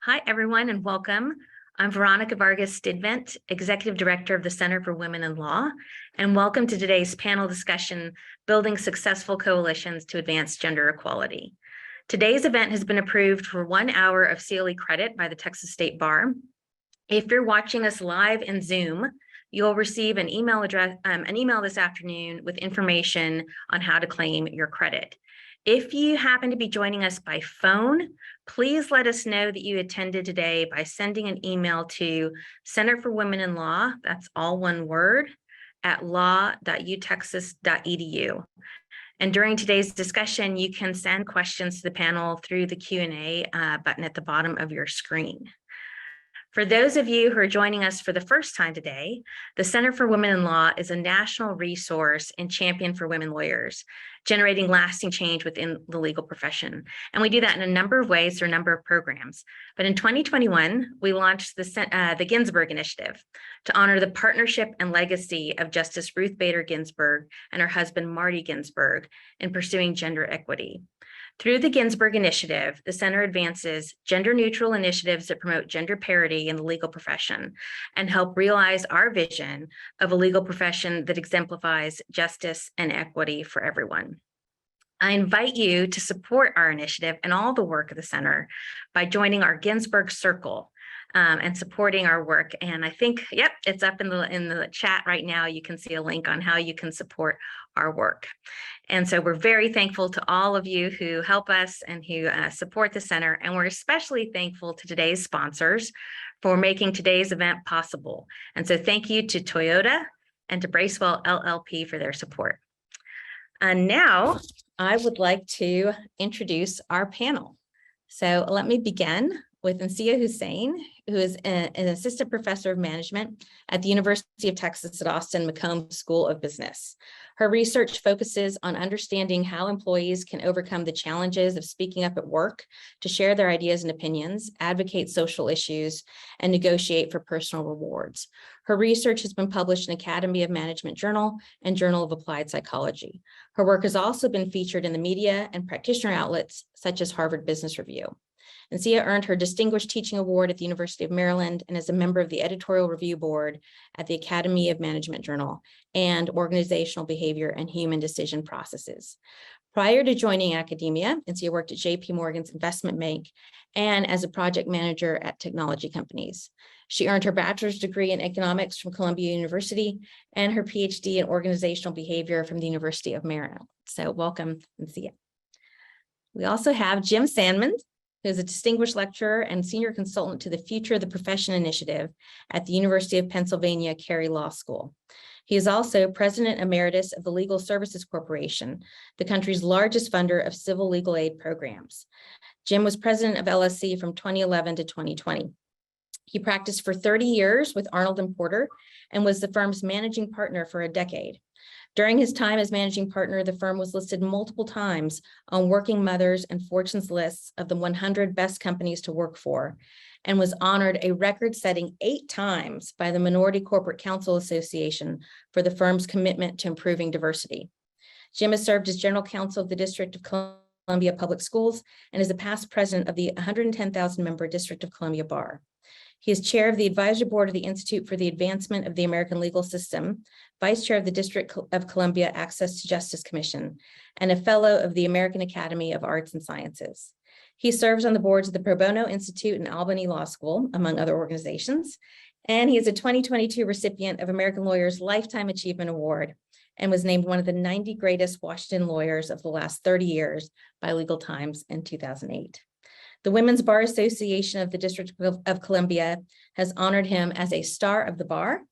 Hi, everyone, and welcome. I'm Veronica Vargas Stidvent, Executive Director of the Center for Women in Law, and welcome to today's panel discussion, Building Successful Coalitions to Advance Gender Equality. Today's event has been approved for 1 hour of CLE credit by the Texas State Bar. If you're watching us live in Zoom, you'll receive an email this afternoon with information on how to claim your credit. If you happen to be joining us by phone, please let us know that you attended today by sending an email to Center for Women in Law, that's all one word, at law.utexas.edu. And during today's discussion, you can send questions to the panel through the Q&A button at the bottom of your screen. For those of you who are joining us for the first time today, the Center for Women in Law is a national resource and champion for women lawyers, generating lasting change within the legal profession. And we do that in a number of ways through a number of programs. But in 2021, we launched the Ginsburg Initiative to honor the partnership and legacy of Justice Ruth Bader Ginsburg and her husband, Marty Ginsburg, in pursuing gender equity. Through the Ginsburg Initiative, the Center advances gender-neutral initiatives that promote gender parity in the legal profession and help realize our vision of a legal profession that exemplifies justice and equity for everyone. I invite you to support our initiative and all the work of the Center by joining our Ginsburg Circle and supporting our work. And I think, yep, it's up in the chat right now. You can see a link on how you can support our work. And so we're very thankful to all of you who help us and who support the Center. And we're especially thankful to today's sponsors for making today's event possible. And so thank you to Toyota and to Bracewell LLP for their support. And now I would like to introduce our panel. So let me begin with Insiya Hussain, who is an assistant professor of management at the University of Texas at Austin McCombs School of Business. Her research focuses on understanding how employees can overcome the challenges of speaking up at work to share their ideas and opinions, advocate social issues, and negotiate for personal rewards. Her research has been published in Academy of Management Journal and Journal of Applied Psychology. Her work has also been featured in the media and practitioner outlets such as Harvard Business Review. Insiya earned her Distinguished Teaching Award at the University of Maryland and is a member of the Editorial Review Board at the Academy of Management Journal and Organizational Behavior and Human Decision Processes. Prior to joining academia, Insiya worked at JP Morgan's investment bank and as a project manager at technology companies. She earned her bachelor's degree in economics from Columbia University and her PhD in organizational behavior from the University of Maryland. So welcome, Insiya. We also have Jim Sandman, who is a distinguished lecturer and senior consultant to the Future of the Profession Initiative at the University of Pennsylvania Carey Law School. He is also President Emeritus of the Legal Services Corporation, the country's largest funder of civil legal aid programs. Jim was president of LSC from 2011 to 2020. He practiced for 30 years with Arnold & Porter and was the firm's managing partner for a decade. During his time as managing partner, the firm was listed multiple times on Working Mothers and Fortune's lists of the 100 best companies to work for, and was honored a record-setting 8 times by the Minority Corporate Counsel Association for the firm's commitment to improving diversity. Jim has served as general counsel of the District of Columbia Public Schools and is a past president of the 110,000-member District of Columbia Bar. He is chair of the advisory board of the Institute for the Advancement of the American Legal System, vice chair of the District of Columbia Access to Justice Commission, and a fellow of the American Academy of Arts and Sciences. He serves on the boards of the Pro Bono Institute and Albany Law School, among other organizations, and he is a 2022 recipient of American Lawyers Lifetime Achievement Award and was named one of the 90 greatest Washington lawyers of the last 30 years by Legal Times in 2008. The Women's Bar Association of the District of Columbia has honored him as a star of the bar.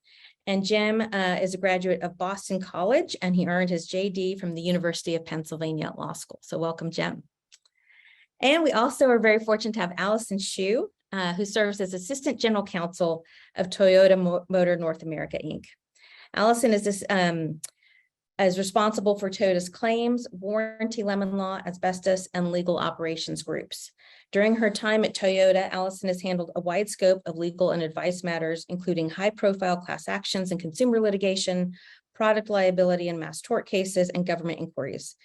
And Jim is a graduate of Boston College, and he earned his JD from the University of Pennsylvania Law School. So welcome, Jim. And we also are very fortunate to have Allison Hsu, who serves as Assistant General Counsel of Toyota Motor North America, Inc. Allison is responsible for Toyota's claims, warranty, lemon law, asbestos, and legal operations groups. During her time at Toyota, Allison has handled a wide scope of legal and advice matters, including high-profile class actions and consumer litigation, product liability and mass tort cases, and government inquiries.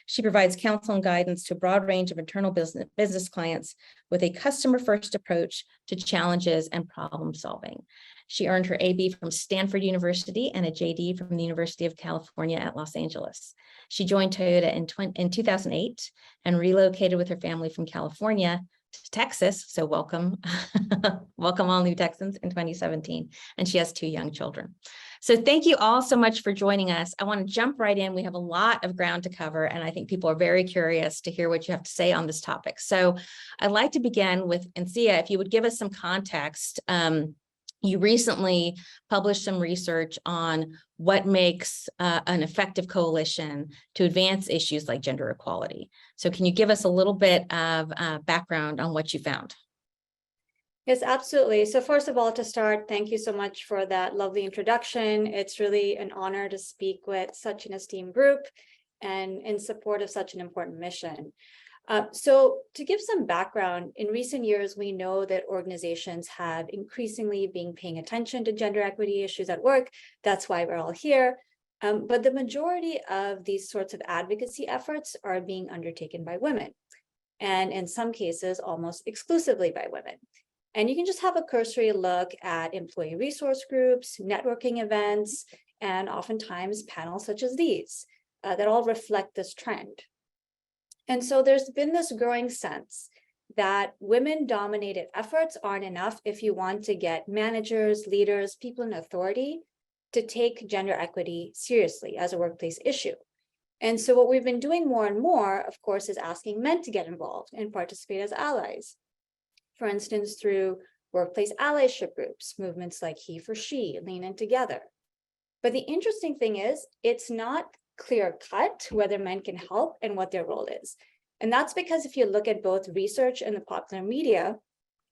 She provides counsel and guidance to a broad range of internal business clients with a customer-first approach to challenges and problem solving. She earned her AB from Stanford University and a JD from the University of California at Los Angeles. She joined Toyota in 2008 and relocated with her family from California to Texas. So welcome, welcome all new Texans in 2017. And she has 2 young children. So thank you all so much for joining us. I want to jump right in. We have a lot of ground to cover, and I think people are very curious to hear what you have to say on this topic. So I'd like to begin with Insiya, if you would give us some context. You recently published some research on what makes an effective coalition to advance issues like gender equality. So can you give us a little bit of background on what you found? Yes, absolutely. So first of all, to start, thank you so much for that lovely introduction. It's really an honor to speak with such an esteemed group and in support of such an important mission. So to give some background, in recent years, we know that organizations have increasingly been paying attention to gender equity issues at work. That's why we're all here. But the majority of these sorts of advocacy efforts are being undertaken by women, and in some cases, almost exclusively by women. And you can just have a cursory look at employee resource groups, networking events, and oftentimes panels such as these that all reflect this trend. And so there's been this growing sense that women-dominated efforts aren't enough if you want to get managers, leaders, people in authority to take gender equity seriously as a workplace issue. And so what we've been doing more and more, of course, is asking men to get involved and participate as allies. For instance, through workplace allyship groups, movements like He for She, Lean In Together. But the interesting thing is, it's not clear-cut whether men can help and what their role is. And that's because if you look at both research and the popular media,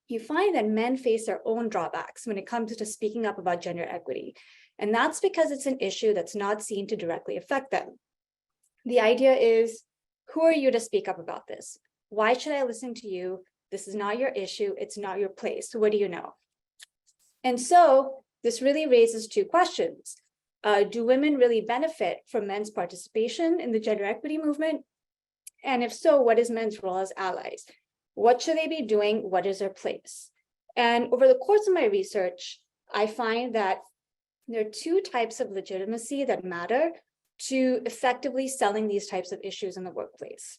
you find that men face their own drawbacks when it comes to speaking up about gender equity. And that's because it's an issue that's not seen to directly affect them. The idea is, who are you to speak up about this? Why should I listen to you? This is not your issue. It's not your place. What do you know? And so this really raises 2 questions. Do women really benefit from men's participation in the gender equity movement? And if so, what is men's role as allies? What should they be doing? What is their place? And over the course of my research, I find that there are 2 types of legitimacy that matter to effectively selling these types of issues in the workplace.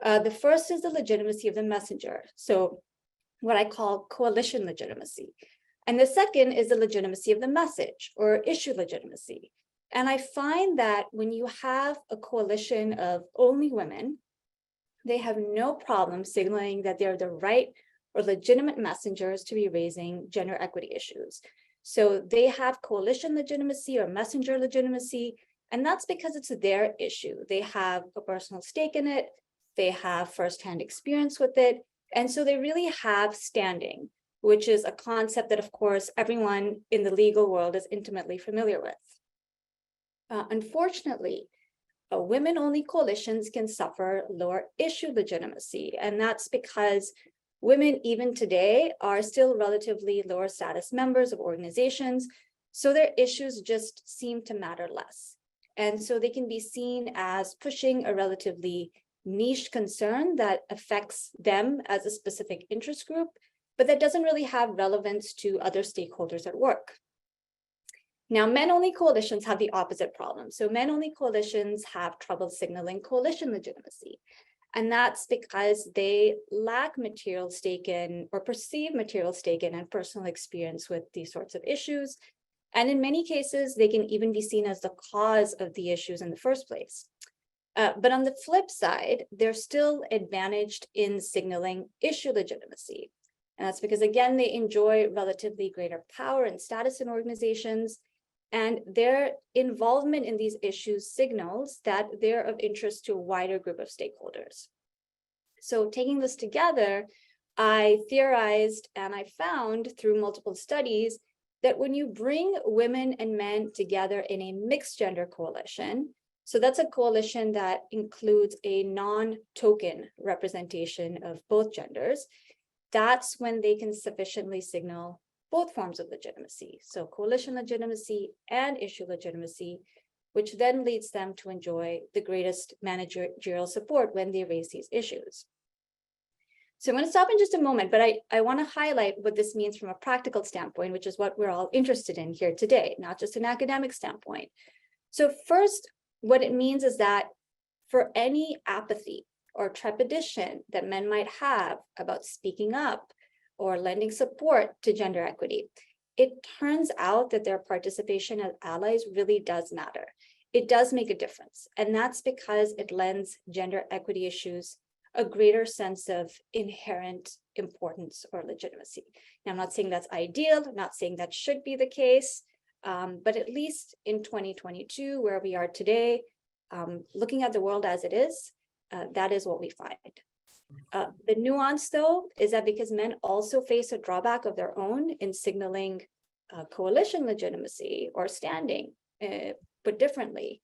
The first is the legitimacy of the messenger, so what I call coalition legitimacy. And the second is the legitimacy of the message, or issue legitimacy. And I find that when you have a coalition of only women, they have no problem signaling that they're the right or legitimate messengers to be raising gender equity issues. So they have coalition legitimacy or messenger legitimacy, and that's because it's their issue. They have a personal stake in it, they have firsthand experience with it, and so they really have standing, which is a concept that, of course, everyone in the legal world is intimately familiar with. Unfortunately, women-only coalitions can suffer lower issue legitimacy, and that's because women, even today, are still relatively lower status members of organizations, so their issues just seem to matter less. And so they can be seen as pushing a relatively niche concern that affects them as a specific interest group, but that doesn't really have relevance to other stakeholders at work. Now, men-only coalitions have the opposite problem. So men-only coalitions have trouble signaling coalition legitimacy. And that's because they lack material stake in or perceived material stake in and personal experience with these sorts of issues. And in many cases, they can even be seen as the cause of the issues in the first place. But on the flip side, they're still advantaged in signaling issue legitimacy. And that's because, again, they enjoy relatively greater power and status in organizations, and their involvement in these issues signals that they're of interest to a wider group of stakeholders. So taking this together, I theorized and I found through multiple studies that when you bring women and men together in a mixed gender coalition, so that's a coalition that includes a non-token representation of both genders, that's when they can sufficiently signal both forms of legitimacy. So coalition legitimacy and issue legitimacy, which then leads them to enjoy the greatest managerial support when they raise these issues. So I'm going to stop in just a moment, but I want to highlight what this means from a practical standpoint, which is what we're all interested in here today, not just an academic standpoint. So first, what it means is that for any apathy or trepidation that men might have about speaking up or lending support to gender equity, it turns out that their participation as allies really does matter. It does make a difference. And that's because it lends gender equity issues a greater sense of inherent importance or legitimacy. Now, I'm not saying that's ideal, I'm not saying that should be the case, but at least in 2022, where we are today, looking at the world as it is, that is what we find. The nuance, though, is that because men also face a drawback of their own in signaling coalition legitimacy or standing, put differently,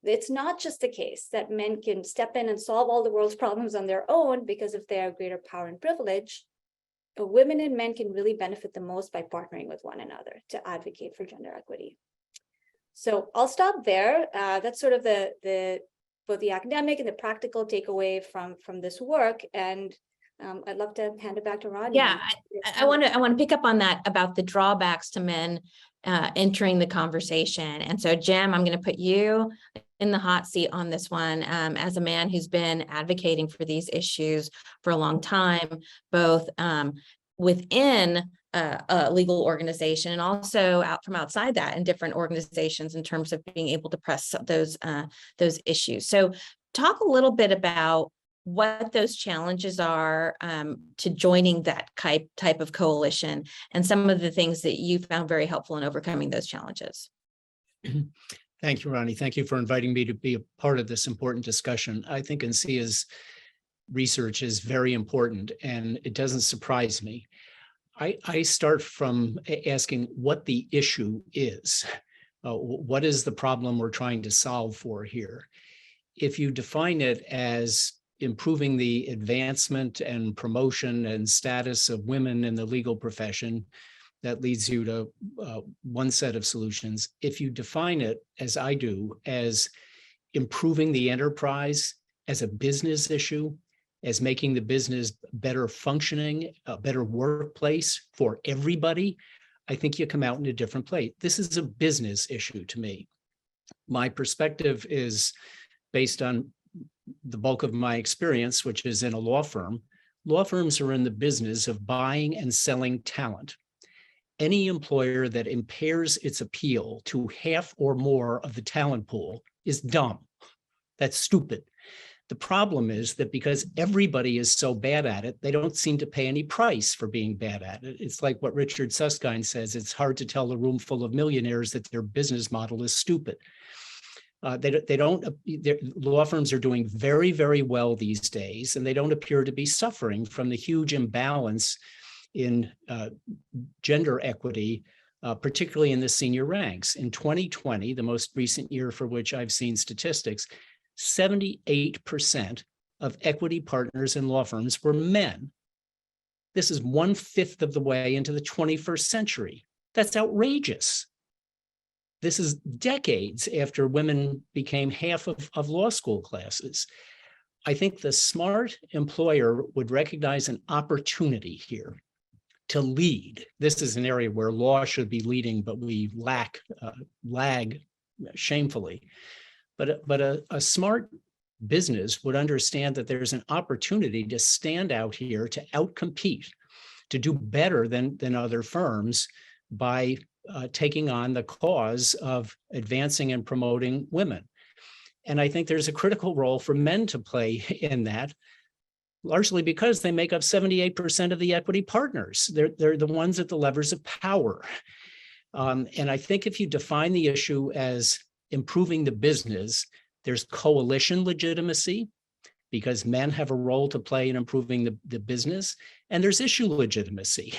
it's not just the case that men can step in and solve all the world's problems on their own because of their greater power and privilege. Women and men can really benefit the most by partnering with one another to advocate for gender equity. So I'll stop there. That's sort of both the academic and the practical takeaway from this work. And I'd love to hand it back to Rodney. Yeah, I want to pick up on that about the drawbacks to men entering the conversation. And so, Jim, I'm going to put you in the hot seat on this one as a man who's been advocating for these issues for a long time, both within a legal organization and also out from outside that in different organizations in terms of being able to press those issues. So talk a little bit about what those challenges are to joining that type of coalition and some of the things that you found very helpful in overcoming those challenges. Thank you, Ronnie. Thank you for inviting me to be a part of this important discussion. I think Insiya's research is very important, and it doesn't surprise me. I start from asking what the issue is. What is the problem we're trying to solve for here? If you define it as improving the advancement and promotion and status of women in the legal profession, that leads you to one set of solutions. If you define it, as I do, as improving the enterprise as a business issue, as making the business better functioning, a better workplace for everybody, I think you come out in a different place. This is a business issue to me. My perspective is based on the bulk of my experience, which is in a law firm. Law firms are in the business of buying and selling talent. Any employer that impairs its appeal to half or more of the talent pool is dumb. That's stupid. The problem is that because everybody is so bad at it, they don't seem to pay any price for being bad at it. It's like what Richard Susskind says, it's hard to tell a room full of millionaires that their business model is stupid. Law firms are doing very, very well these days, and they don't appear to be suffering from the huge imbalance in gender equity, particularly in the senior ranks. In 2020, the most recent year for which I've seen statistics, 78% of equity partners in law firms were men. This is 1/5 of the way into the 21st century. That's outrageous. This is decades after women became half of law school classes. I think the smart employer would recognize an opportunity here to lead. This is an area where law should be leading, but we lag shamefully. But a smart business would understand that there's an opportunity to stand out here, to outcompete, to do better than other firms by taking on the cause of advancing and promoting women. And I think there's a critical role for men to play in that, largely because they make up 78% of the equity partners. They're the ones at the levers of power. And I think if you define the issue as improving the business, there's coalition legitimacy, because men have a role to play in improving the business. And there's issue legitimacy,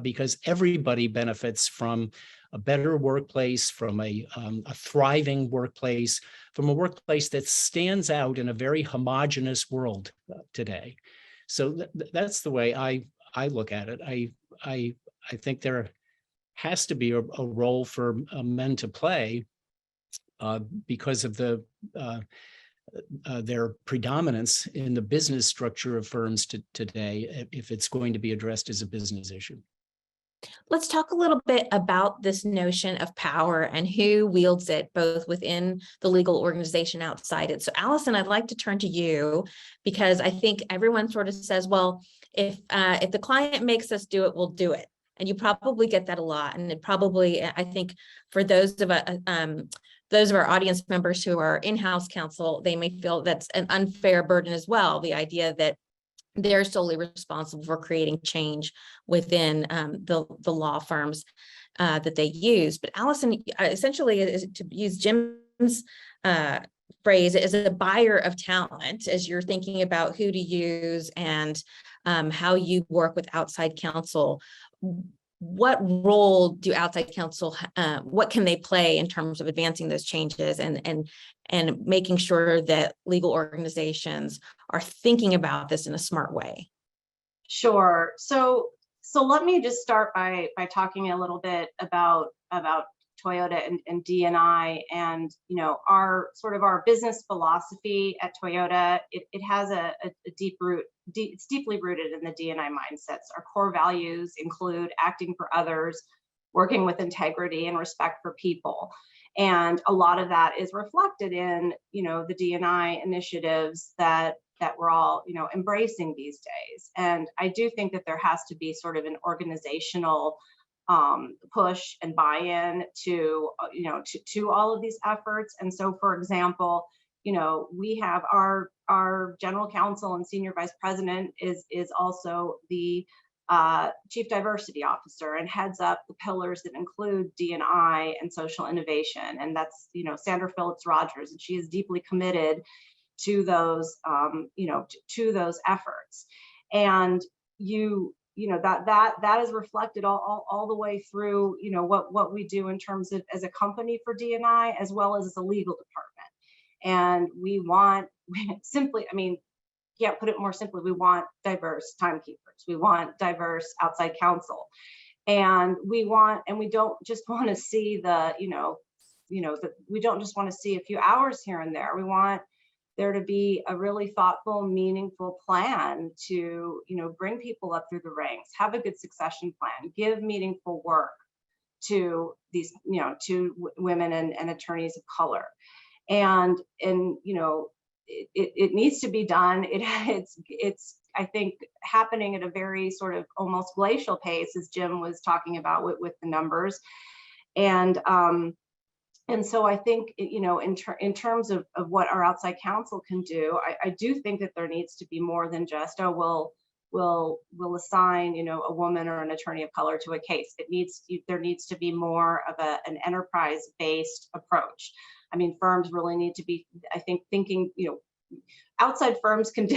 because everybody benefits from a better workplace, from a thriving workplace, from a workplace that stands out in a very homogeneous world today. So that's the way I look at it. I think there has to be a role for men to play. because of their predominance in the business structure of firms today, if it's going to be addressed as a business issue. Let's talk a little bit about this notion of power and who wields it, both within the legal organization, outside it. So Allison, I'd like to turn to you, because I think everyone sort of says, well, if the client makes us do it, we'll do it. And you probably get that a lot. And it probably, I think for those of our audience members who are in-house counsel, they may feel that's an unfair burden as well. The idea that they're solely responsible for creating change within the law firms that they use. But Allison, essentially, to use Jim's phrase, is a buyer of talent as you're thinking about who to use and how you work with outside counsel. What role do outside counsel, what can they play in terms of advancing those changes and making sure that legal organizations are thinking about this in a smart way? Sure. So let me just start by talking a little bit about Toyota and D&I, and our business philosophy at Toyota. It has a deep root. It's deeply rooted in the D&I mindsets. Our core values include acting for others, working with integrity and respect for people. And a lot of that is reflected in, the D&I initiatives that we're all, embracing these days. And I do think that there has to be sort of an organizational push and buy-in to all of these efforts. And so, for example, we have our general counsel and senior vice president is also the chief diversity officer and heads up the pillars that include D&I and social innovation. And that's, Sandra Phillips Rogers, and she is deeply committed to those, to those efforts. And that is reflected all the way through, what we do in terms of as a company for D&I, as well as a legal department. And we want can't put it more simply, we want diverse timekeepers. We want diverse outside counsel. And we don't just want to see we don't just want to see a few hours here and there. We want there to be a really thoughtful, meaningful plan to, bring people up through the ranks, have a good succession plan, give meaningful work to these, to women and attorneys of color. And it needs to be done. It's I think happening at a very sort of almost glacial pace, as Jim was talking about with the numbers. And so I think, in terms of what our outside counsel can do, I do think that there needs to be more than just, we'll assign, a woman or an attorney of color to a case. There needs to be more of an enterprise-based approach. I mean, firms really need to be, I think, thinking, outside firms can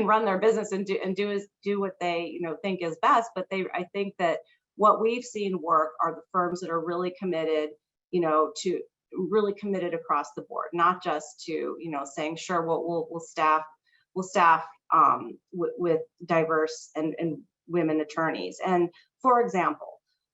run their business and do what they, think is best. But I think that what we've seen work are the firms that are really committed, to really committed across the board, not just to, saying, sure, we'll staff with diverse and women attorneys. And for example,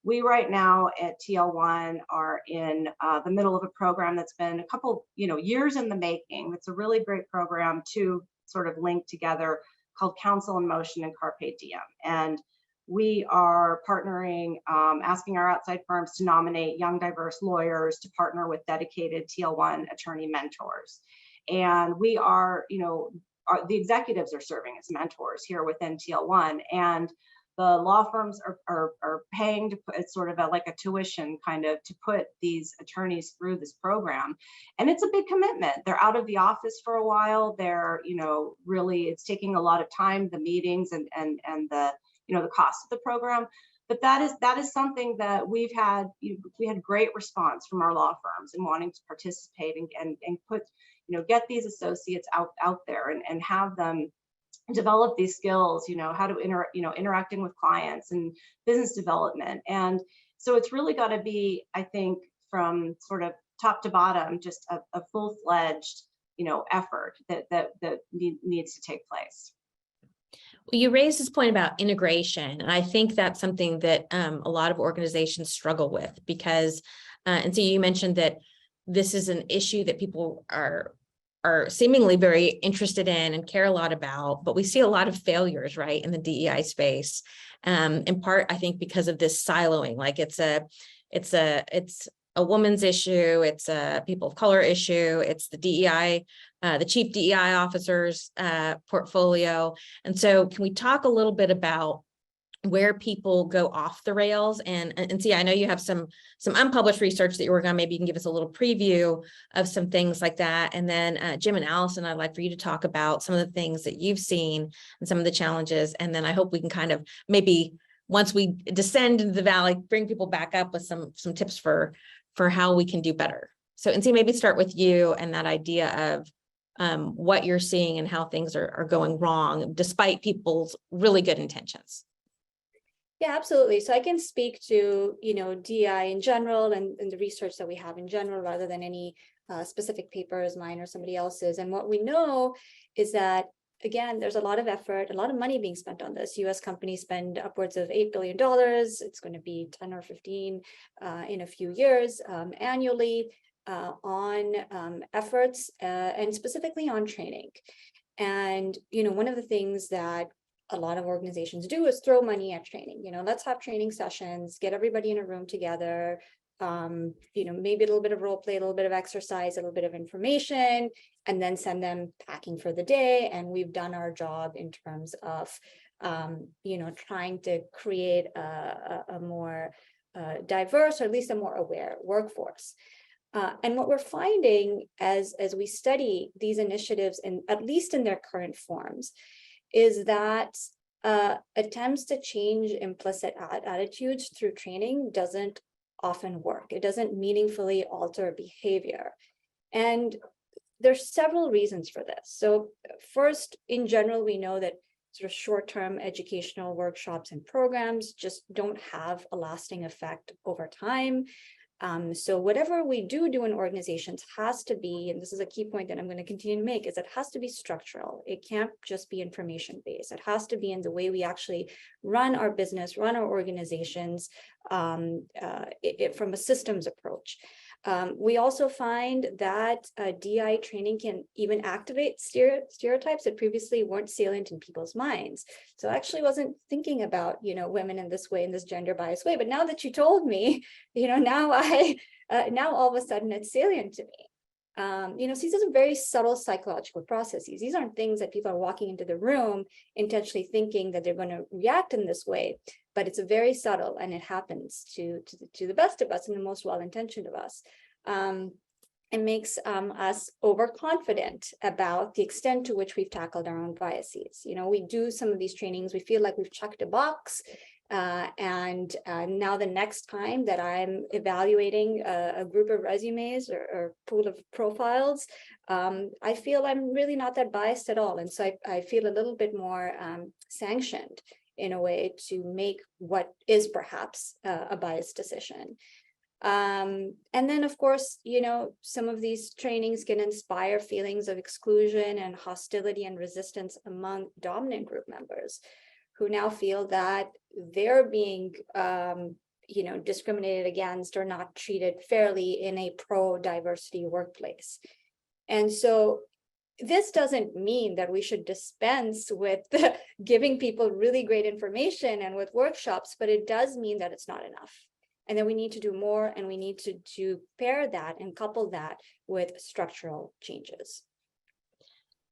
we right now at TL1 are in the middle of a program that's been a couple, years in the making. It's a really great program to sort of link together, called Counsel in Motion and Carpe Diem. And we are partnering, asking our outside firms to nominate young, diverse lawyers to partner with dedicated TL1 attorney mentors. And we are, the executives are serving as mentors here within TL1. And the law firms are paying to put, it's sort of like a tuition kind of to put these attorneys through this program. And it's a big commitment. They're out of the office for a while. They're, really, it's taking a lot of time, the meetings and the, the cost of the program. But that is something that we had great response from our law firms and wanting to participate and put, get these associates out there and have them develop these skills, how to interacting with clients and business development. And so it's really got to be, I think, from sort of top to bottom, just a full-fledged, effort that needs to take place. Well, you raised this point about integration, and I think that's something that a lot of organizations struggle with because, and so you mentioned that this is an issue that people are seemingly very interested in and care a lot about, but we see a lot of failures, right, in the DEI space. In part, I think because of this siloing, like it's a woman's issue, it's a people of color issue, it's the DEI, the chief DEI officer's portfolio. And so can we talk a little bit about where people go off the rails? And see, I know you have some unpublished research that you work on. Maybe you can give us a little preview of some things like that. And then Jim and Allison, I'd like for you to talk about some of the things that you've seen and some of the challenges. And then I hope we can kind of maybe, once we descend into the valley, bring people back up with some tips for how we can do better. So Insiya, maybe start with you and that idea of what you're seeing and how things are going wrong, despite people's really good intentions. Yeah, absolutely. So I can speak to, DEI in general and the research that we have in general, rather than any specific papers, mine or somebody else's. And what we know is that, again, there's a lot of effort, a lot of money being spent on this. US companies spend upwards of $8 billion. It's going to be 10 or 15 in a few years annually on efforts and specifically on training. And, one of the things that a lot of organizations do is throw money at training. Let's have training sessions, get everybody in a room together, maybe a little bit of role play, a little bit of exercise, a little bit of information, and then send them packing for the day. And we've done our job in terms of, trying to create a more diverse, or at least a more aware workforce. And what we're finding as we study these initiatives, and at least in their current forms, is that attempts to change implicit attitudes through training doesn't often work. It doesn't meaningfully alter behavior. And there's several reasons for this. So first, in general, we know that sort of short-term educational workshops and programs just don't have a lasting effect over time. So whatever we do in organizations has to be, and this is a key point that I'm going to continue to make, is it has to be structural. It can't just be information-based. It has to be in the way we actually run our business, run our organizations from a systems approach. We also find that DI training can even activate stereotypes that previously weren't salient in people's minds. So I actually wasn't thinking about, women in this way, in this gender biased way. But now that you told me, now all of a sudden it's salient to me. So these are very subtle psychological processes. These aren't things that people are walking into the room intentionally thinking that they're going to react in this way, but it's very subtle, and it happens to the best of us and the most well-intentioned of us. It makes us overconfident about the extent to which we've tackled our own biases. We do some of these trainings, we feel like we've checked a box. And now the next time that I'm evaluating a group of resumes or pool of profiles, I feel I'm really not that biased at all. And so I feel a little bit more sanctioned in a way to make what is perhaps a biased decision. And then, of course, some of these trainings can inspire feelings of exclusion and hostility and resistance among dominant group members, who now feel that they're being, discriminated against or not treated fairly in a pro-diversity workplace. And so this doesn't mean that we should dispense with giving people really great information and with workshops, but it does mean that it's not enough. And that we need to do more, and we need to pair that and couple that with structural changes.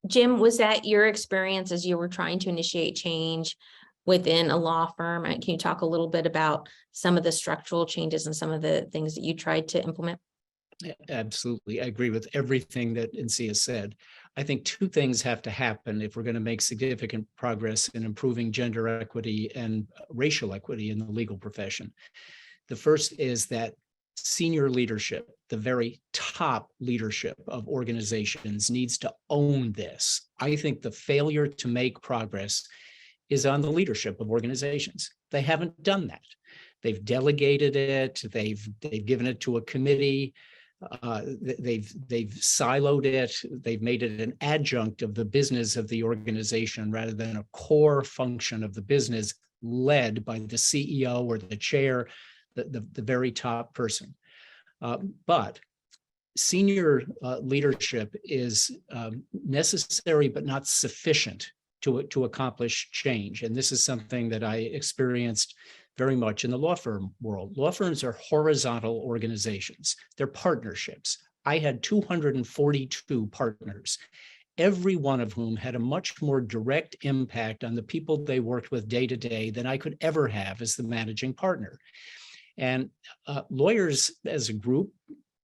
Jim, was that your experience as you were trying to initiate change within a law firm? And can you talk a little bit about some of the structural changes and some of the things that you tried to implement? Absolutely. I agree with everything that Insiya said. I think two things have to happen if we're going to make significant progress in improving gender equity and racial equity in the legal profession. The first is that senior leadership, the very top leadership of organizations, needs to own this. I think the failure to make progress is on the leadership of organizations. They haven't done that. They've delegated it. They've given it to a committee. They've siloed it. They've made it an adjunct of the business of the organization rather than a core function of the business led by the CEO or the chair, the very top person. But senior leadership is necessary but not sufficient to accomplish change. And this is something that I experienced very much in the law firm world. Law firms are horizontal organizations. They're partnerships. I had 242 partners, every one of whom had a much more direct impact on the people they worked with day to day than I could ever have as the managing partner. And lawyers as a group,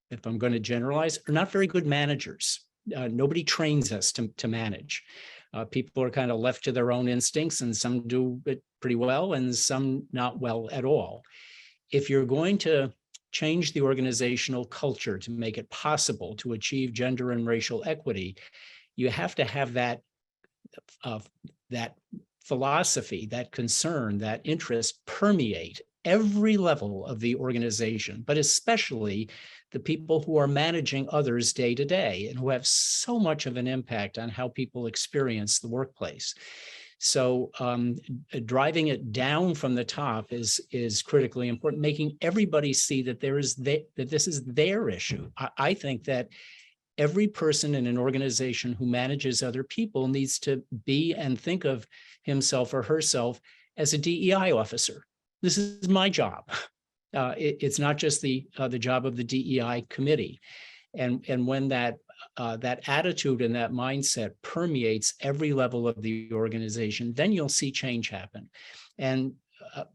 if I'm going to generalize, are not very good managers. Nobody trains us to manage. People are kind of left to their own instincts, and some do it pretty well and some not well at all. If you're going to change the organizational culture to make it possible to achieve gender and racial equity, you have to have that philosophy, that concern, that interest permeate every level of the organization, but especially the people who are managing others day to day and who have so much of an impact on how people experience the workplace. So driving it down from the top is critically important, making everybody see that that this is their issue. I think that every person in an organization who manages other people needs to be and think of himself or herself as a DEI officer. This is my job. It's not just the job of the DEI committee. And when that attitude and that mindset permeates every level of the organization, then you'll see change happen. And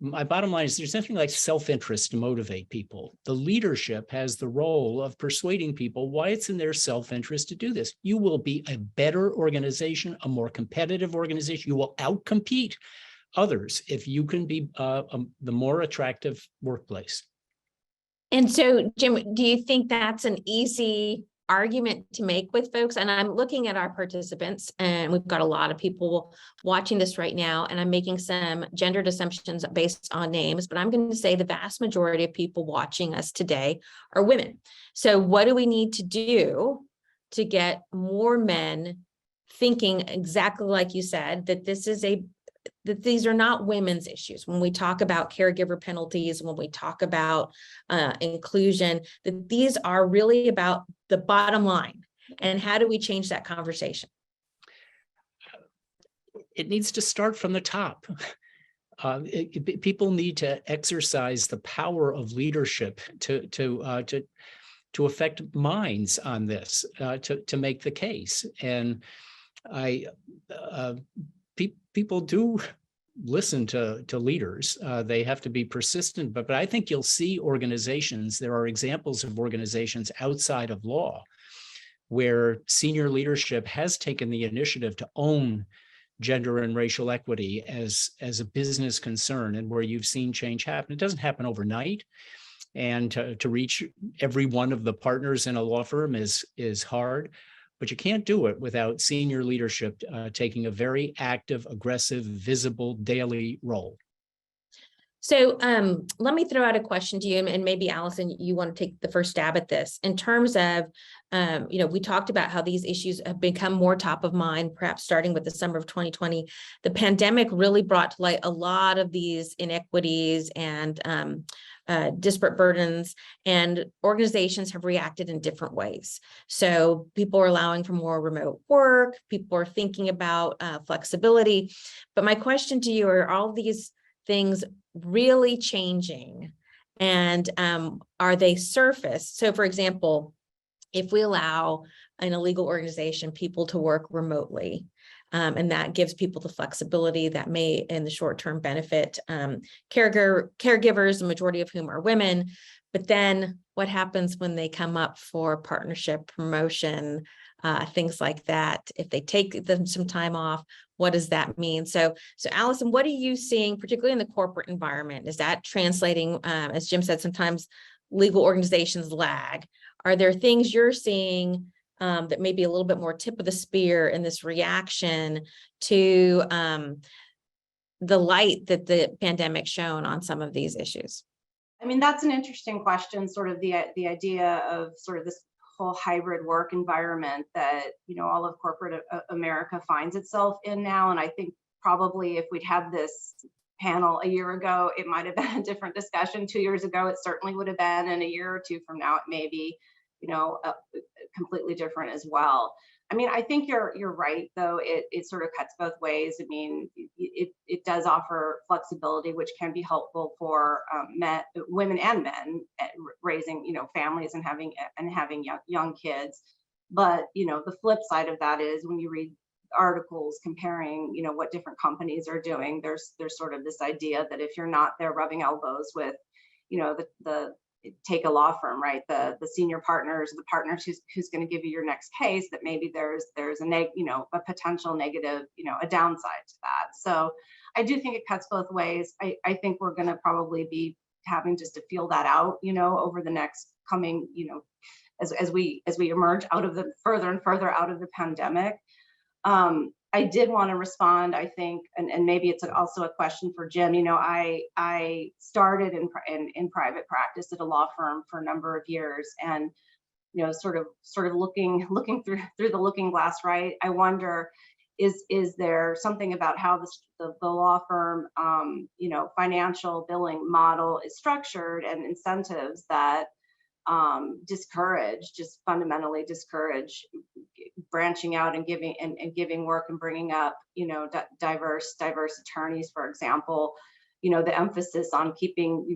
my bottom line is there's nothing like self-interest to motivate people. The leadership has the role of persuading people why it's in their self-interest to do this. You will be a better organization, a more competitive organization. You will outcompete others if you can be the more attractive workplace. And so, Jim, do you think that's an easy argument to make with folks? And I'm looking at our participants, and we've got a lot of people watching this right now, and I'm making some gendered assumptions based on names, but I'm going to say the vast majority of people watching us today are women. So what do we need to do to get more men thinking exactly like you said, that that these are not women's issues? When we talk about caregiver penalties, when we talk about inclusion, that these are really about the bottom line. And how do we change that conversation? It needs to start from the top. People need to exercise the power of leadership to affect minds on this, to make the case. And people do listen to leaders. They have to be persistent, but I think you'll see organizations, there are examples of organizations outside of law where senior leadership has taken the initiative to own gender and racial equity as a business concern, and where you've seen change happen. It doesn't happen overnight, and to reach every one of the partners in a law firm is hard. But you can't do it without senior leadership taking a very active, aggressive, visible daily role. So let me throw out a question to you, and maybe Allison, you want to take the first stab at this. In terms of, we talked about how these issues have become more top of mind, perhaps starting with the summer of 2020. The pandemic really brought to light a lot of these inequities and disparate burdens, and organizations have reacted in different ways. So people are allowing for more remote work, people are thinking about flexibility. But my question to you, are all these things really changing, and are they surface? So for example, if we allow in a legal organization people to work remotely, and that gives people the flexibility that may in the short term benefit caregivers, the majority of whom are women. But then what happens when they come up for partnership, promotion, things like that? If they take them some time off, what does that mean? So Allison, what are you seeing, particularly in the corporate environment? Is that translating, as Jim said, sometimes legal organizations lag? Are there things you're seeing that may be a little bit more tip of the spear in this reaction to the light that the pandemic shone on some of these issues? I mean, that's an interesting question, sort of the idea of sort of this whole hybrid work environment that, all of corporate America finds itself in now. And I think probably if we'd had this panel a year ago, it might have been a different discussion. 2 years ago, it certainly would have been, and a year or two from now, it may be completely different as well. I mean, I think you're right, though. It sort of cuts both ways. I mean, it does offer flexibility, which can be helpful for women and men at raising, families and having young kids. But the flip side of that is when you read articles comparing, what different companies are doing, there's sort of this idea that if you're not there rubbing elbows with, the take a law firm, right? The senior partners, the partners who's going to give you your next case, that maybe there's a potential negative, a downside to that. So I do think it cuts both ways. I think we're going to probably be having just to feel that out, over the next coming, as we emerge out of the further and further out of the pandemic. I did want to respond, I think, and maybe it's also a question for Jim. I started in private practice at a law firm for a number of years, and sort of looking through the looking glass, right? I wonder, is there something about how the law firm financial billing model is structured and incentives that fundamentally discourage branching out and giving work and bringing up, diverse attorneys, for example, the emphasis on keeping,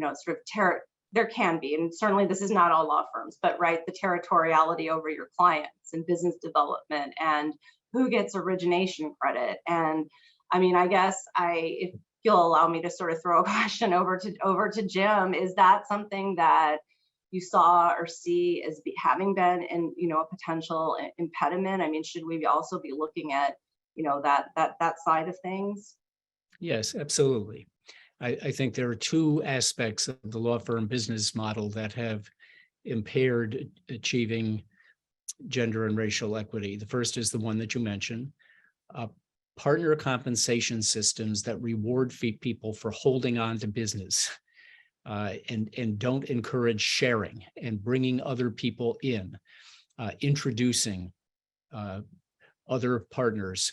there can be, and certainly this is not all law firms, but right, the territoriality over your clients and business development and who gets origination credit. And I mean, I guess if you'll allow me to sort of throw a question over to Jim, is that something that you saw or see as having been in, a potential impediment? I mean, should we also be looking at, that side of things? Yes, absolutely. I think there are two aspects of the law firm business model that have impaired achieving gender and racial equity. The first is the one that you mentioned, partner compensation systems that reward people for holding on to business. And don't encourage sharing and bringing other people in, introducing other partners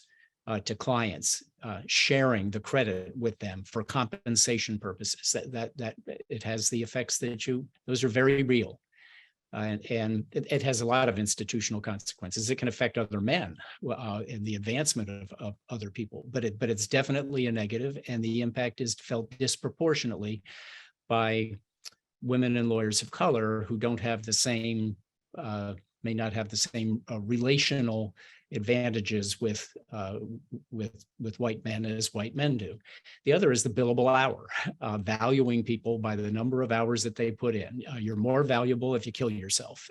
to clients, sharing the credit with them for compensation purposes. That it has the effects that those are very real, and it has a lot of institutional consequences. It can affect other men in the advancement of other people, but it's definitely a negative, and the impact is felt disproportionately by women and lawyers of color who don't have the same, may not have the same relational advantages with white men as white men do. The other is the billable hour, valuing people by the number of hours that they put in. You're more valuable if you kill yourself.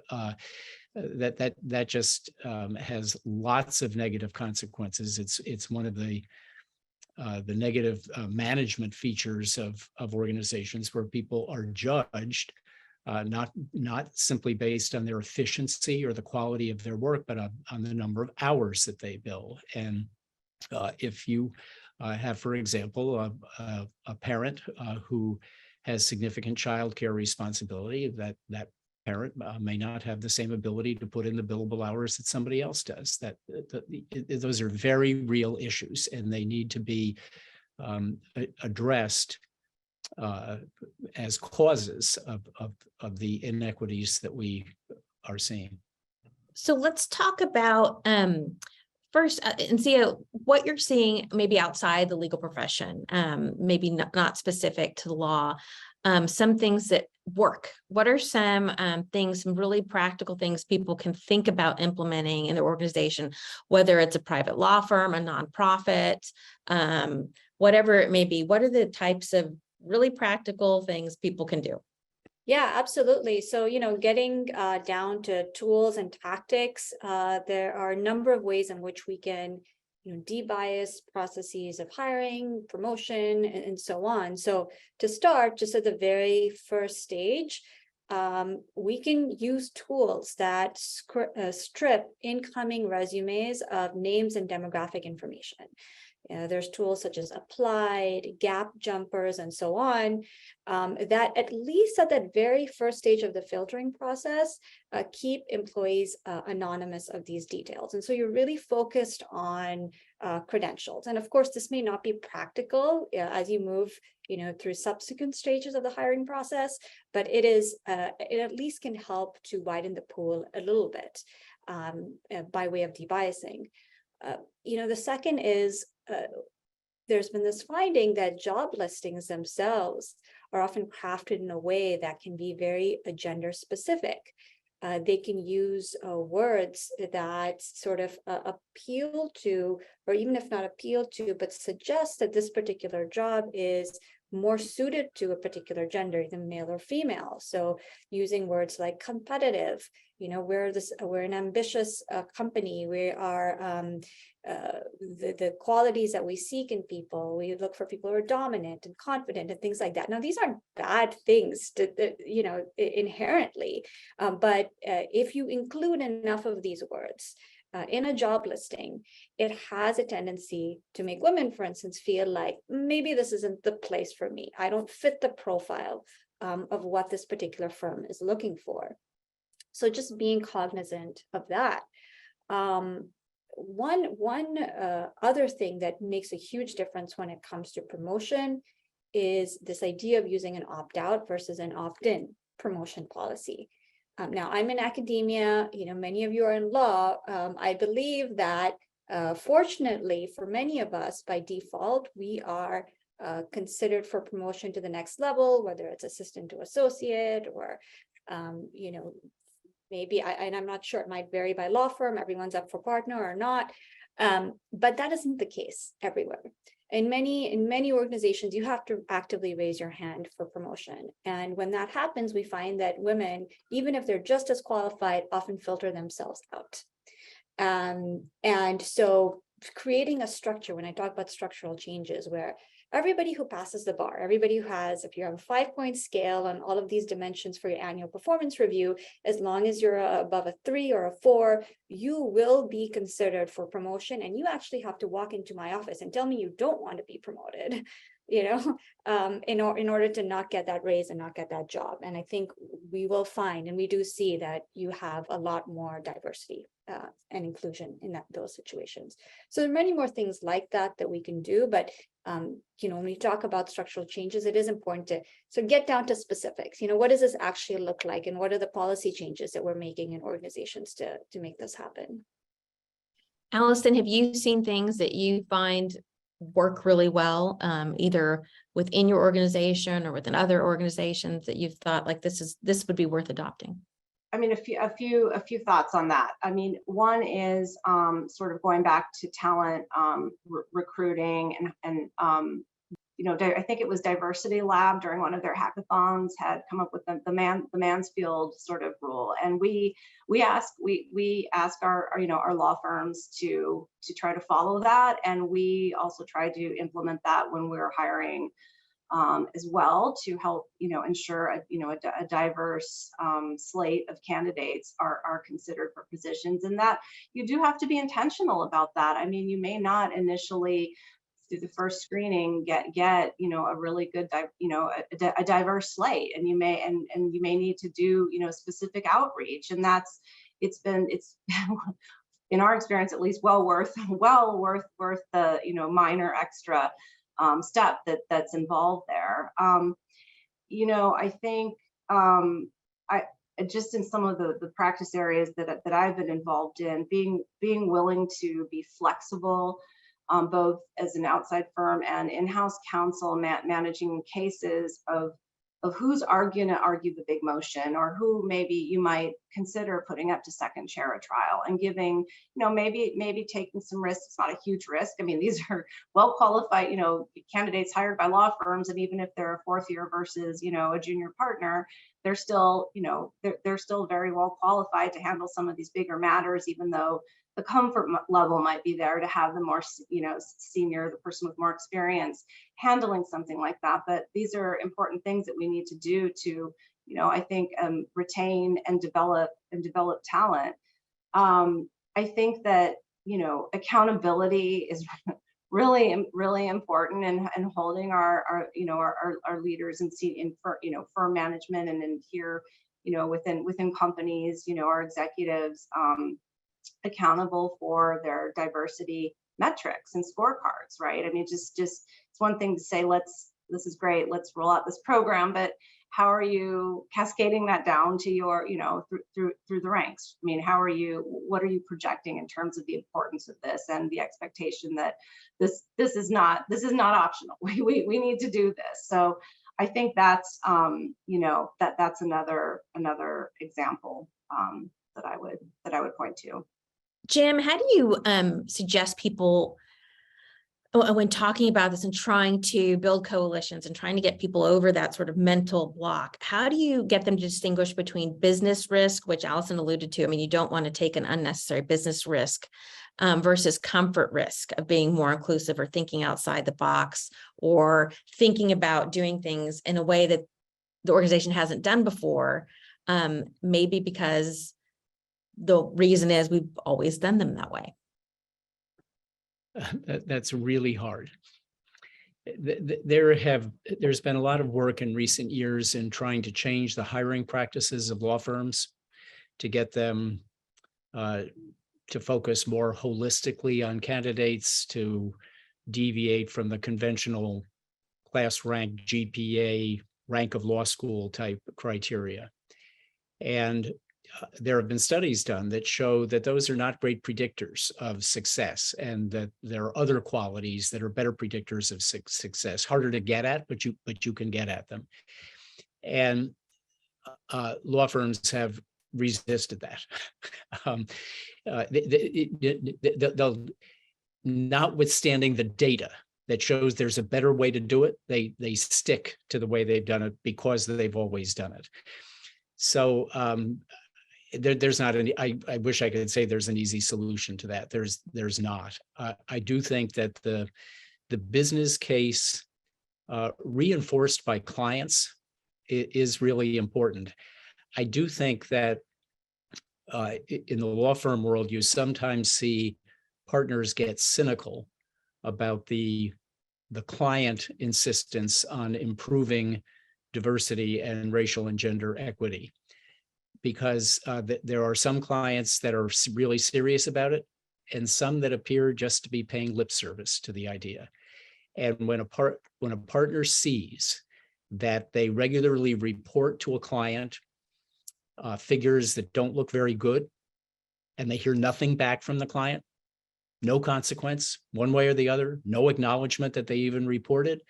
That just has lots of negative consequences. It's one of the negative management features of organizations where people are judged not simply based on their efficiency or the quality of their work, but on the number of hours that they bill. And if you have, for example, a parent who has significant childcare responsibility, that parent may not have the same ability to put in the billable hours that somebody else does. Those are very real issues, and they need to be addressed as causes of the inequities that we are seeing. So let's talk about first, Insiya, what you're seeing maybe outside the legal profession, maybe not specific to the law, some things that work. What are some things, some really practical things people can think about implementing in their organization, whether it's a private law firm, a nonprofit, whatever it may be? What are the types of really practical things people can do? Yeah, absolutely. So, getting down to tools and tactics, there are a number of ways in which we can de-bias processes of hiring, promotion, and so on. So to start, just at the very first stage, we can use tools that strip incoming resumes of names and demographic information. There's tools such as Applied, Gap Jumpers, and so on, that at least at that very first stage of the filtering process, keep employees anonymous of these details. And so you're really focused on credentials. And of course, this may not be practical as you move through subsequent stages of the hiring process, but it at least can help to widen the pool a little bit by way of debiasing. The second is there's been this finding that job listings themselves are often crafted in a way that can be very gender specific. They can use words that sort of appeal to, or even if not appeal to, but suggest that this particular job is more suited to a particular gender, either male or female. So using words like competitive, we're an ambitious company. We are the qualities that we seek in people. We look for people who are dominant and confident and things like that. Now, these aren't bad things inherently, but if you include enough of these words in a job listing, it has a tendency to make women, for instance, feel like maybe this isn't the place for me. I don't fit the profile of what this particular firm is looking for. So just being cognizant of that. One other thing that makes a huge difference when it comes to promotion is this idea of using an opt-out versus an opt-in promotion policy. Now, I'm in academia, many of you are in law. I believe that fortunately for many of us, by default, we are considered for promotion to the next level, whether it's assistant to associate or, maybe, and I'm not sure, it might vary by law firm, everyone's up for partner or not, but that isn't the case everywhere. In many organizations, you have to actively raise your hand for promotion. And when that happens, we find that women, even if they're just as qualified, often filter themselves out. And so creating a structure, when I talk about structural changes, where everybody who passes the bar, everybody who has, if you have a 5-point scale on all of these dimensions for your annual performance review, as long as you're above a 3 or a 4, you will be considered for promotion. And you actually have to walk into my office and tell me you don't want to be promoted, in order to not get that raise and not get that job. And I think we will find, and we do see, that you have a lot more diversity and inclusion in those situations. So there are many more things like that we can do, but when we talk about structural changes, it is important to get down to specifics. What does this actually look like, and what are the policy changes that we're making in organizations to make this happen? Allison, have you seen things that you find work really well, either within your organization or within other organizations that you've thought like this would be worth adopting? I mean, a few thoughts on that. I mean, one is sort of going back to talent recruiting and I think it was Diversity Lab during one of their hackathons had come up with the Mansfield sort of rule, and we ask our law firms to try to follow that, and we also try to implement that when we're hiring as well, to help ensure a diverse slate of candidates are considered for positions, and that you do have to be intentional about that. I mean, you may not initially through the first screening get a really good a diverse slate, and you may need to do specific outreach, and it's in our experience at least well worth the minor extra step that's involved there. I think I just in some of the practice areas that I've been involved in, being willing to be flexible, both as an outside firm and in-house counsel, managing cases of who's going to argue the big motion, or who maybe you might consider putting up to second chair a trial, and giving, maybe taking some risks. It's not a huge risk. I mean, these are well qualified, candidates hired by law firms, and even if they're a fourth year versus, a junior partner, they're still, they're still very well qualified to handle some of these bigger matters, even though the comfort level might be there to have the more, senior, the person with more experience handling something like that. But these are important things that we need to do to, I think, retain and develop talent. I think that, accountability is really important, and holding our leaders in firm management, and in here, within companies, our executives, accountable for their diversity metrics and scorecards, right? I mean, just it's one thing to say, this is great, let's roll out this program, but how are you cascading that down to your, through the ranks? I mean, what are you projecting in terms of the importance of this, and the expectation that this is not optional. We need to do this. So I think that's that's another example that I would point to. Jim, how do you suggest people, when talking about this and trying to build coalitions and trying to get people over that sort of mental block, how do you get them to distinguish between business risk, which Allison alluded to? I mean, you don't want to take an unnecessary business risk, versus comfort risk of being more inclusive, or thinking outside the box, or thinking about doing things in a way that the organization hasn't done before, maybe because the reason is we've always done them that way. That's really hard. There's been a lot of work in recent years in trying to change the hiring practices of law firms to get them to focus more holistically on candidates, to deviate from the conventional class rank, GPA, rank of law school type criteria. And there have been studies done that show that those are not great predictors of success, and that there are other qualities that are better predictors of success, harder to get at, but you can get at them. And law firms have resisted that. They'll, notwithstanding the data that shows there's a better way to do it, they stick to the way they've done it because they've always done it. So there's not any, I wish I could say there's an easy solution to that. There's not. I do think that the business case reinforced by clients is really important. I do think that in the law firm world, you sometimes see partners get cynical about the client insistence on improving diversity and racial and gender equity, because there are some clients that are really serious about it, and some that appear just to be paying lip service to the idea. And when a partner sees that they regularly report to a client figures that don't look very good, and they hear nothing back from the client, no consequence one way or the other, no acknowledgement that they even reported,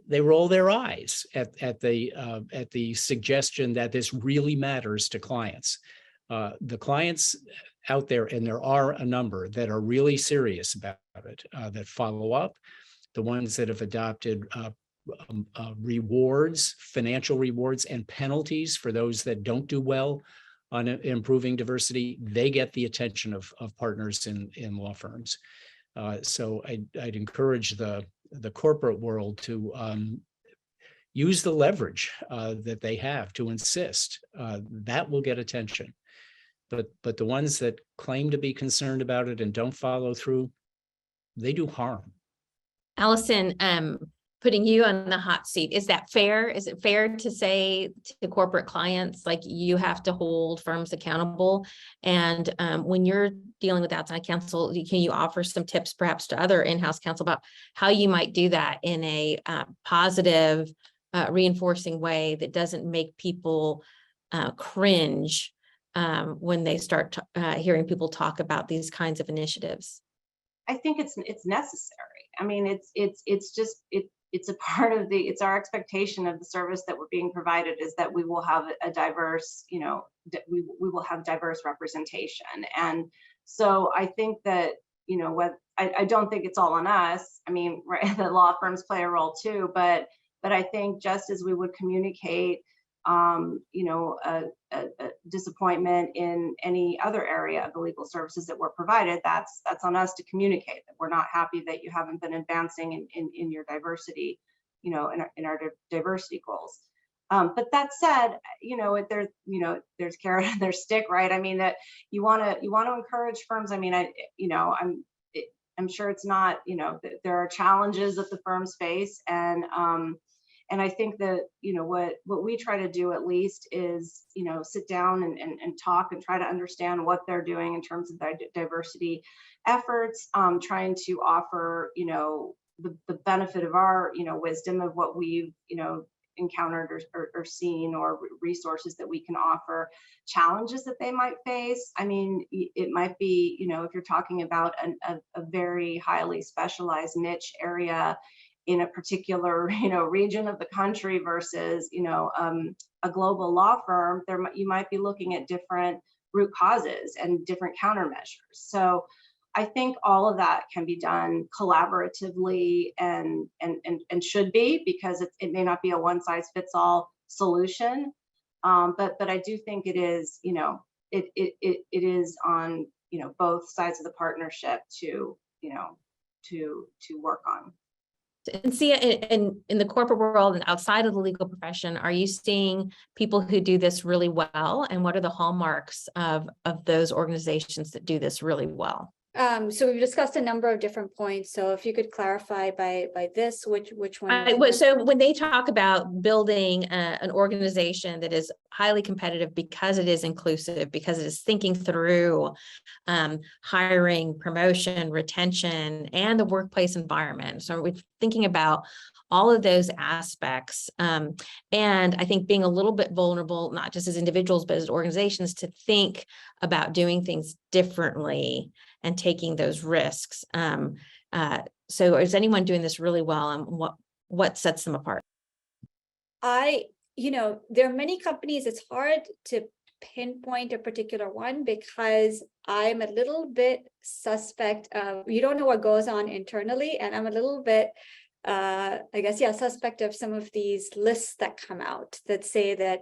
they roll their eyes at the suggestion that this really matters to clients. The clients out there, and there are a number that are really serious about it, that follow up, the ones that have adopted rewards, financial rewards and penalties for those that don't do well on improving diversity, they get the attention of partners in law firms. So I'd encourage the corporate world to use the leverage that they have to insist. That will get attention. But the ones that claim to be concerned about it and don't follow through, they do harm. Allison, putting you on the hot seat, is that fair? Is it fair to say to corporate clients, like, you have to hold firms accountable? And when you're dealing with outside counsel, can you offer some tips perhaps to other in-house counsel about how you might do that in a positive, reinforcing way that doesn't make people cringe when they start hearing people talk about these kinds of initiatives? I think it's necessary. I mean, it's a part of it's our expectation of the service that we're being provided, is that we will have a diverse, we will have diverse representation. And so I think that, I don't think it's all on us. I mean, right, the law firms play a role too, but I think just as we would communicate, a disappointment in any other area of the legal services that were provided, that's on us to communicate that we're not happy that you haven't been advancing in your diversity, in our diversity goals. But that said, there's carrot and there's stick, right? I mean, that you want to encourage firms. I mean, I'm sure it's not, there are challenges that the firms face, and I think that, what we try to do at least is, sit down and talk and try to understand what they're doing in terms of diversity efforts, trying to offer, the benefit of our, wisdom of what we've, encountered or seen, or resources that we can offer, challenges that they might face. I mean, it might be, if you're talking about a very highly specialized niche area in a particular, region of the country versus, a global law firm, you might be looking at different root causes and different countermeasures. So I think all of that can be done collaboratively and should be, because it may not be a one size fits all solution. But I do think it is, it is on, both sides of the partnership to work on. And see, in the corporate world and outside of the legal profession, are you seeing people who do this really well? And what are the hallmarks of those organizations that do this really well? So we've discussed a number of different points. So if you could clarify by this, which one? So when they talk about building an organization that is highly competitive because it is inclusive, because it is thinking through hiring, promotion, retention, and the workplace environment. So we're thinking about all of those aspects. And I think being a little bit vulnerable, not just as individuals, but as organizations, to think about doing things differently and taking those risks. So is anyone doing this really well, and what sets them apart? There are many companies, it's hard to pinpoint a particular one, because I'm a little bit suspect of, you don't know what goes on internally, and I'm a little bit suspect of some of these lists that come out that say that,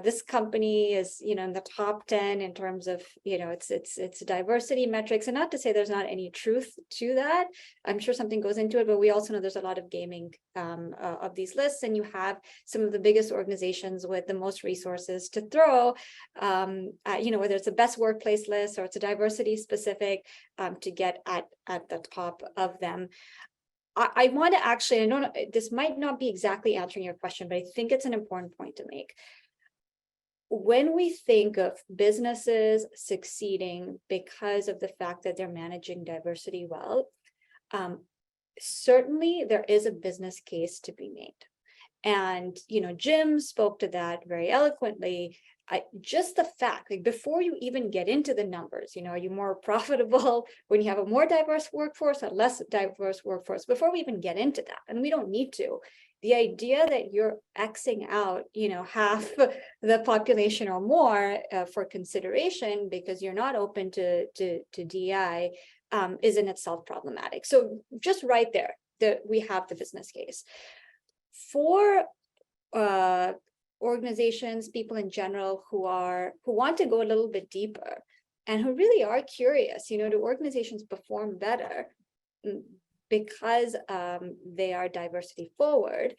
this company is, in the top 10 in terms of, it's diversity metrics. And not to say there's not any truth to that. I'm sure something goes into it, but we also know there's a lot of gaming of these lists, and you have some of the biggest organizations with the most resources to throw, whether it's a best workplace list or it's a diversity specific, to get at the top of them. I want to actually, I don't know, this might not be exactly answering your question, but I think it's an important point to make. When we think of businesses succeeding because of the fact that they're managing diversity well, certainly there is a business case to be made. And, Jim spoke to that very eloquently. Just the fact, like, before you even get into the numbers, are you more profitable when you have a more diverse workforce or less diverse workforce? Before we even get into that, and we don't need to, the idea that you're Xing out, half the population or more for consideration because you're not open to DEI is in itself problematic. So just right there, we have the business case. For organizations, people in general who want to go a little bit deeper and who really are curious, do organizations perform better because they are diversity forward?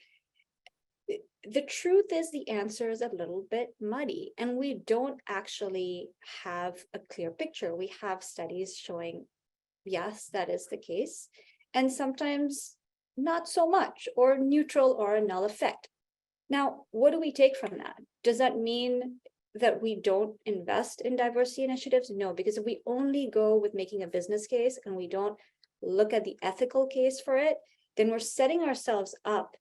The truth is the answer is a little bit muddy, and we don't actually have a clear picture. We have studies showing, yes, that is the case, and sometimes not so much, or neutral, or a null effect. Now, what do we take from that? Does that mean that we don't invest in diversity initiatives? No, because if we only go with making a business case and we don't look at the ethical case for it, then we're setting ourselves up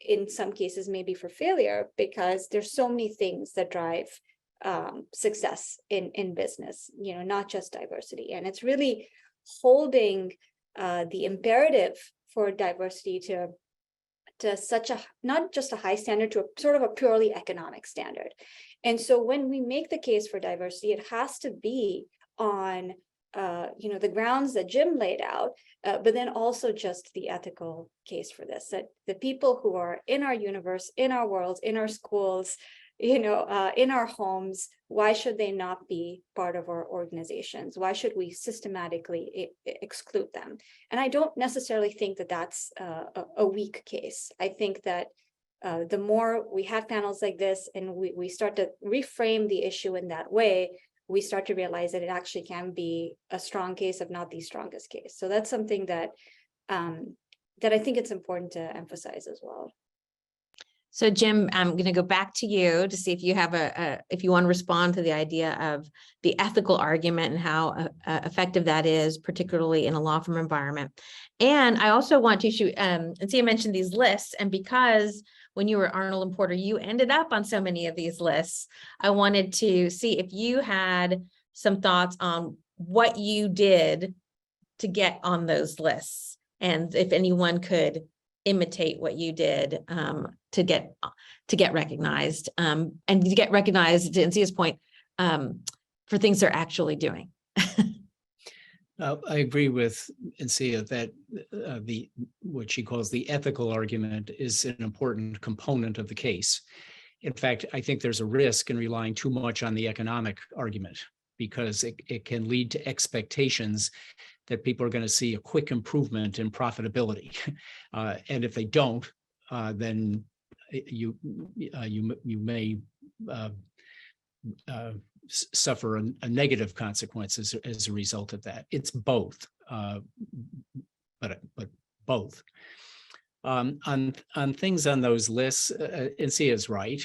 in some cases maybe for failure, because there's so many things that drive success in business, not just diversity. And it's really holding the imperative for diversity to such a, not just a high standard, to a sort of a purely economic standard. And so when we make the case for diversity, it has to be on the grounds that Jim laid out, but then also just the ethical case for this, that the people who are in our universe, in our worlds, in our schools, in our homes, why should they not be part of our organizations? Why should we systematically exclude them? And I don't necessarily think that that's a weak case. I think that the more we have panels like this and we start to reframe the issue in that way, we start to realize that it actually can be a strong case, if not the strongest case. So that's something that that I think it's important to emphasize as well. So Jim, I'm going to go back to you to see if you have if you want to respond to the idea of the ethical argument and how effective that is, particularly in a law firm environment. And I also want to shoot, Insiya mentioned these lists, and because when you were Arnold and Porter, you ended up on so many of these lists, I wanted to see if you had some thoughts on what you did to get on those lists, and if anyone could imitate what you did to get recognized, and to get recognized, to Insiya's point, for things they're actually doing. I agree with Insiya that what she calls the ethical argument is an important component of the case. In fact, I think there's a risk in relying too much on the economic argument, because it can lead to expectations that people are going to see a quick improvement in profitability. And if they don't, then you may suffer a negative consequences as a result of that. It's both, but both. On things on those lists, Insiya is right.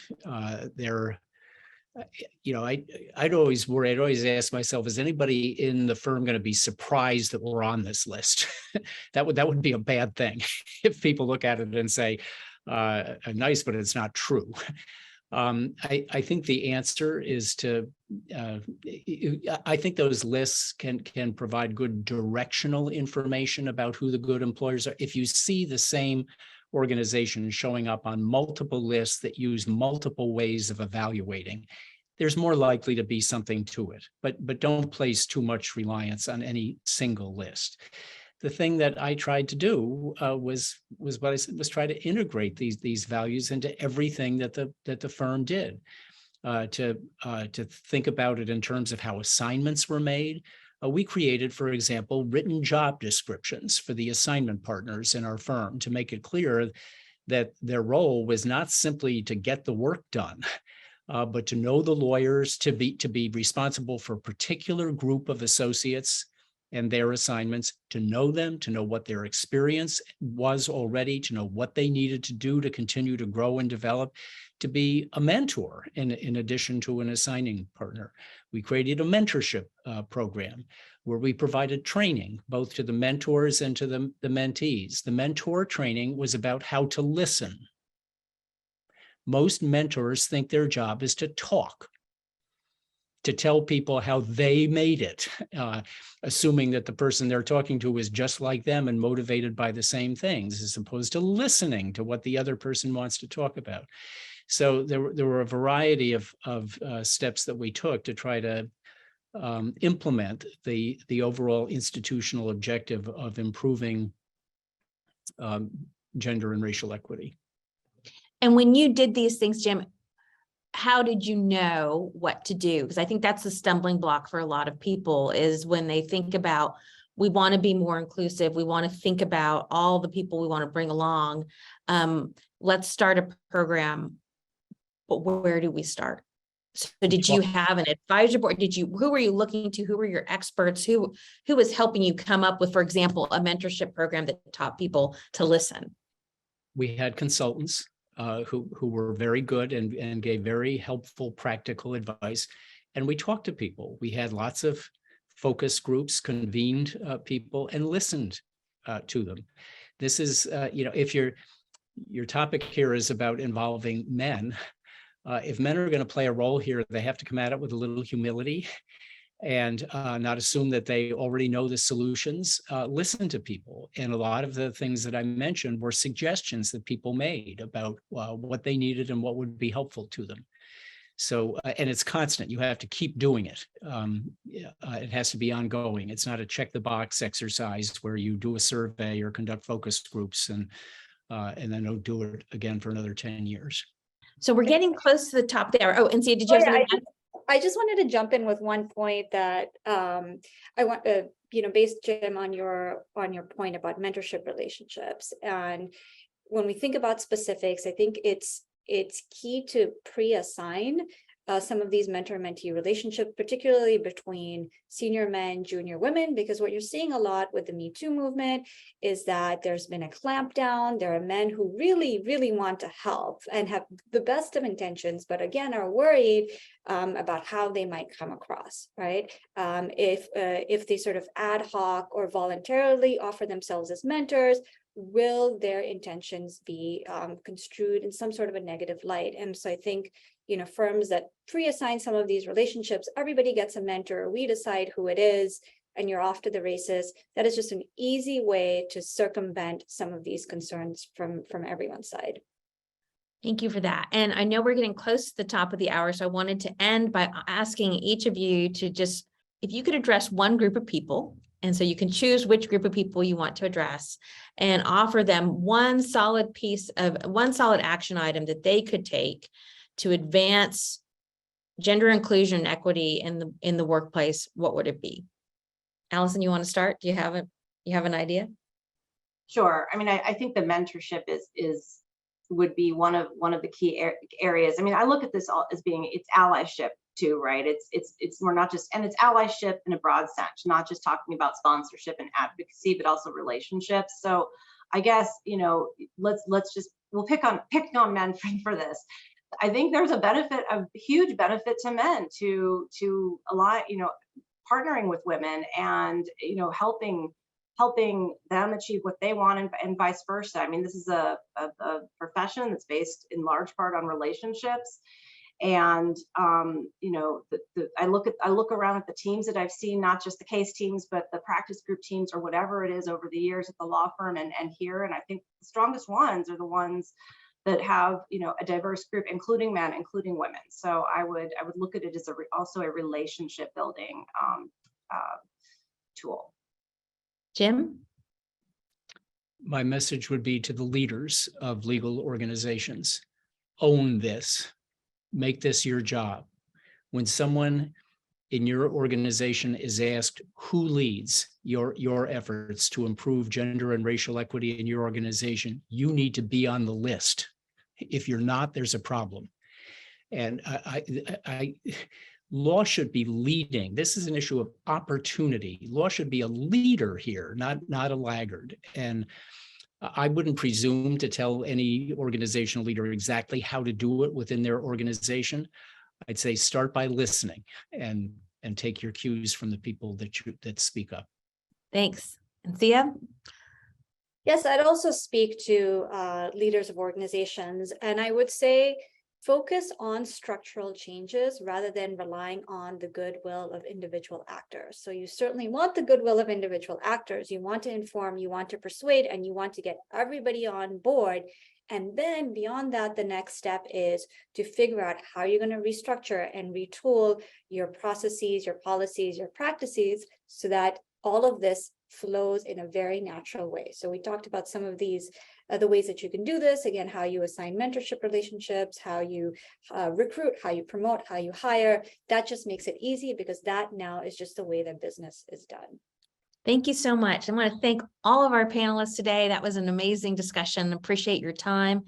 I'd always ask myself, is anybody in the firm going to be surprised that we're on this list? that would be a bad thing if people look at it and say, nice, but it's not true. I think the answer is I think those lists can provide good directional information about who the good employers are. If you see the same organization showing up on multiple lists that use multiple ways of evaluating, there's more likely to be something to it, but don't place too much reliance on any single list. The thing that I tried to do was what I said, was try to integrate these values into everything that the firm did, to think about it in terms of how assignments were made. We created, for example, written job descriptions for the assignment partners in our firm to make it clear that their role was not simply to get the work done, but to know the lawyers, to be responsible for a particular group of associates and their assignments, to know them, to know what their experience was already, to know what they needed to do to continue to grow and develop, to be a mentor in addition to an assigning partner. We created a mentorship program where we provided training both to the mentors and to the mentees. The mentor training was about how to listen. Most mentors think their job is to talk, to tell people how they made it, assuming that the person they're talking to is just like them and motivated by the same things, as opposed to listening to what the other person wants to talk about. So there were a variety of steps that we took to try to implement the overall institutional objective of improving gender and racial equity. And when you did these things, Jim, how did you know what to do? Because I think that's the stumbling block for a lot of people, is when they think about, we want to be more inclusive, we want to think about all the people we want to bring along. Let's start a program, but where do we start? So did you have an advisory board? Who were you looking to? Who were your experts? Who was helping you come up with, for example, a mentorship program that taught people to listen? We had consultants who were very good and gave very helpful practical advice. And we talked to people. We had lots of focus groups, convened people, and listened to them. This is, if your topic here is about involving men, if men are going to play a role here, they have to come at it with a little humility and not assume that they already know the solutions. Listen to people. And a lot of the things that I mentioned were suggestions that people made about what they needed and what would be helpful to them. So, and it's constant. You have to keep doing it. It has to be ongoing. It's not a check the box exercise where you do a survey or conduct focus groups and then don't do it again for another 10 years. So we're getting close to the top there. Oh, Insiya, did you have something to add? I just wanted to jump in with one point that I want to, based, Jim, on your point about mentorship relationships. And when we think about specifics, I think it's key to pre-assign some of these mentor-mentee relationships, particularly between senior men, junior women, because what you're seeing a lot with the Me Too movement is that there's been a clampdown. There are men who really, really want to help and have the best of intentions, but again, are worried about how they might come across, right? If they sort of ad hoc or voluntarily offer themselves as mentors, will their intentions be construed in some sort of a negative light? And so I think, firms that pre-assign some of these relationships, everybody gets a mentor, we decide who it is, and you're off to the races. That is just an easy way to circumvent some of these concerns from everyone's side. Thank you for that. And I know we're getting close to the top of the hour, so I wanted to end by asking each of you to just, if you could address one group of people, and so you can choose which group of people you want to address and offer them one solid action item that they could take to advance gender inclusion and equity in the workplace. What would it be? Allison, you want to start? Do you have an idea? Sure. I mean, I think the mentorship would be one of the key areas. I mean, I look at this all as being, it's allyship too, right? We're not just, and it's allyship in a broad sense, not just talking about sponsorship and advocacy, but also relationships. So I guess, we'll pick on men for this. I think there's a huge benefit to men to align, partnering with women and, helping them achieve what they want and vice versa. I mean, this is a profession that's based in large part on relationships. And, I look around at the teams that I've seen, not just the case teams, but the practice group teams or whatever it is over the years at the law firm and here. And I think the strongest ones are the ones that have, a diverse group, including men, including women. So I would look at it as also a relationship building tool. Jim? My message would be to the leaders of legal organizations: own this, make this your job. When someone in your organization is asked who leads your efforts to improve gender and racial equity in your organization, you need to be on the list. If you're not, there's a problem. And law should be leading. This is an issue of opportunity. Law should be a leader here, not a laggard. And I wouldn't presume to tell any organizational leader exactly how to do it within their organization. I'd say start by listening and take your cues from the people that speak up. Thanks. And Thea? Yes, I'd also speak to leaders of organizations, and I would say focus on structural changes rather than relying on the goodwill of individual actors. So you certainly want the goodwill of individual actors. You want to inform, you want to persuade, and you want to get everybody on board. And then beyond that, the next step is to figure out how you're going to restructure and retool your processes, your policies, your practices, so that all of this flows in a very natural way. So we talked about some of these, the ways that you can do this. Again, how you assign mentorship relationships, how you recruit, how you promote, how you hire. That just makes it easy, because that now is just the way that business is done. Thank you so much. I want to thank all of our panelists today. That was an amazing discussion. Appreciate your time,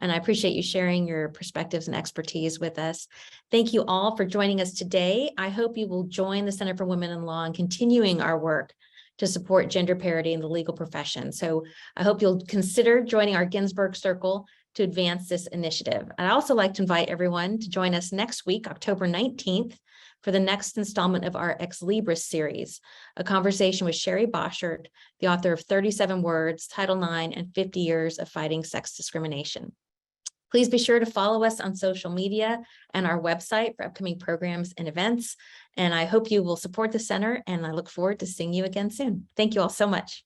and I appreciate you sharing your perspectives and expertise with us. Thank you all for joining us today. I hope you will join the Center for Women in Law in continuing our work to support gender parity in the legal profession. So I hope you'll consider joining our Ginsburg Circle to advance this initiative. I'd also like to invite everyone to join us next week, October 19th, for the next installment of our Ex Libris series, a conversation with Sherry Boschert, the author of 37 Words, Title IX, and 50 Years of Fighting Sex Discrimination. Please be sure to follow us on social media and our website for upcoming programs and events. And I hope you will support the center, and I look forward to seeing you again soon. Thank you all so much.